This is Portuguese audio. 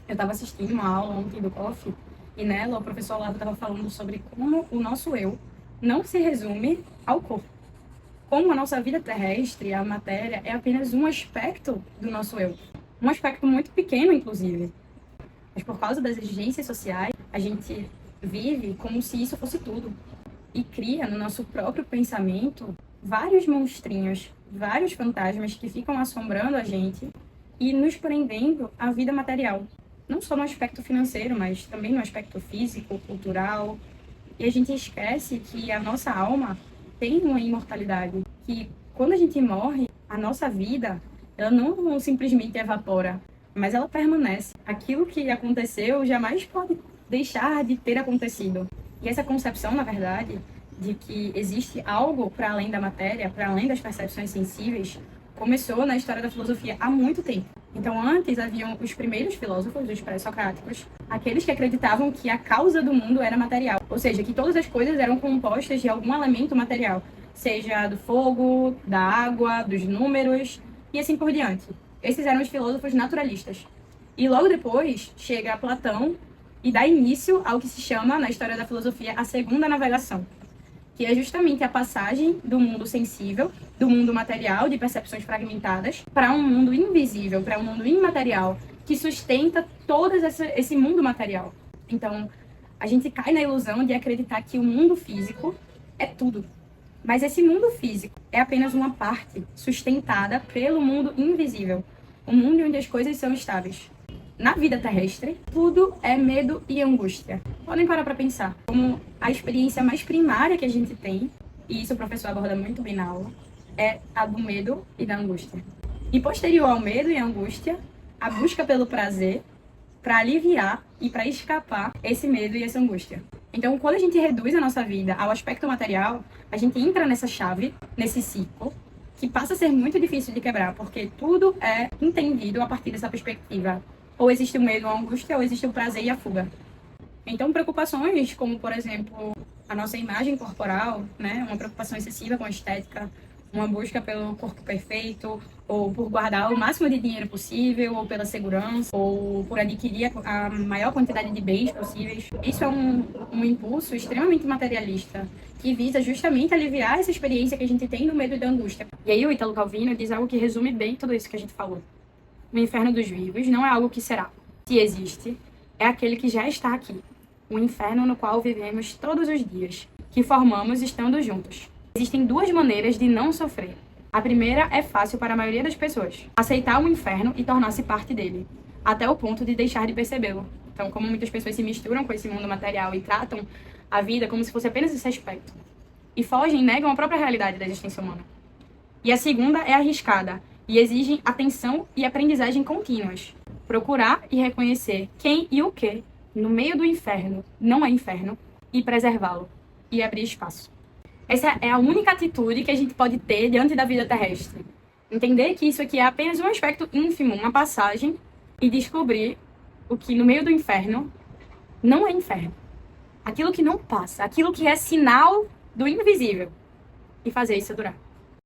Eu estava assistindo uma aula ontem do COF e nela o professor Olavo estava falando sobre como o nosso eu não se resume ao corpo. Como a nossa vida terrestre, a matéria, é apenas um aspecto do nosso eu. Um aspecto muito pequeno, inclusive. Mas por causa das exigências sociais, a gente vive como se isso fosse tudo. E cria no nosso próprio pensamento vários monstrinhos, vários fantasmas que ficam assombrando a gente e nos prendendo à vida material. Não só no aspecto financeiro, mas também no aspecto físico, cultural. E a gente esquece que a nossa alma tem uma imortalidade, que quando a gente morre, a nossa vida, ela não simplesmente evapora, mas ela permanece. Aquilo que aconteceu jamais pode deixar de ter acontecido. E essa concepção, na verdade, de que existe algo para além da matéria, para além das percepções sensíveis, começou na história da filosofia há muito tempo. Então, antes haviam os primeiros filósofos, os pré-socráticos, aqueles que acreditavam que a causa do mundo era material, ou seja, que todas as coisas eram compostas de algum elemento material, seja do fogo, da água, dos números e assim por diante. Esses eram os filósofos naturalistas. E logo depois chega Platão e dá início ao que se chama, na história da filosofia, a segunda navegação, que é justamente a passagem do mundo sensível, do mundo material, de percepções fragmentadas, para um mundo invisível, para um mundo imaterial, que sustenta todo esse mundo material. Então, a gente cai na ilusão de acreditar que o mundo físico é tudo. Mas esse mundo físico é apenas uma parte sustentada pelo mundo invisível, o mundo onde as coisas são estáveis. Na vida terrestre, tudo é medo e angústia. Podem parar para pensar como a experiência mais primária que a gente tem, e isso o professor aborda muito bem na aula, é a do medo e da angústia. E posterior ao medo e à angústia, a busca pelo prazer para aliviar e para escapar esse medo e essa angústia. Então, quando a gente reduz a nossa vida ao aspecto material, a gente entra nessa chave, nesse ciclo, que passa a ser muito difícil de quebrar, porque tudo é entendido a partir dessa perspectiva. Ou existe o medo, a angústia, ou existe o prazer e a fuga. Então, preocupações como, por exemplo, a nossa imagem corporal, né? Uma preocupação excessiva com a estética, uma busca pelo corpo perfeito, ou por guardar o máximo de dinheiro possível, ou pela segurança, ou por adquirir a maior quantidade de bens possíveis. Isso é um impulso extremamente materialista, que visa justamente aliviar essa experiência que a gente tem do medo e da angústia. E aí o Ítalo Calvino diz algo que resume bem tudo isso que a gente falou. O inferno dos vivos não é algo que será. Se existe, é aquele que já está aqui. O inferno no qual vivemos todos os dias, que formamos estando juntos. Existem duas maneiras de não sofrer. A primeira é fácil para a maioria das pessoas. Aceitar o inferno e tornar-se parte dele, até o ponto de deixar de percebê-lo. Então, como muitas pessoas se misturam com esse mundo material e tratam a vida como se fosse apenas esse aspecto, e fogem e negam a própria realidade da existência humana. E a segunda é arriscada, e exigem atenção e aprendizagem contínuas. Procurar e reconhecer quem e o que, no meio do inferno, não é inferno, e preservá-lo, e abrir espaço. Essa é a única atitude que a gente pode ter diante da vida terrestre. Entender que isso aqui é apenas um aspecto ínfimo, uma passagem, e descobrir o que no meio do inferno não é inferno. Aquilo que não passa, aquilo que é sinal do invisível. E fazer isso durar.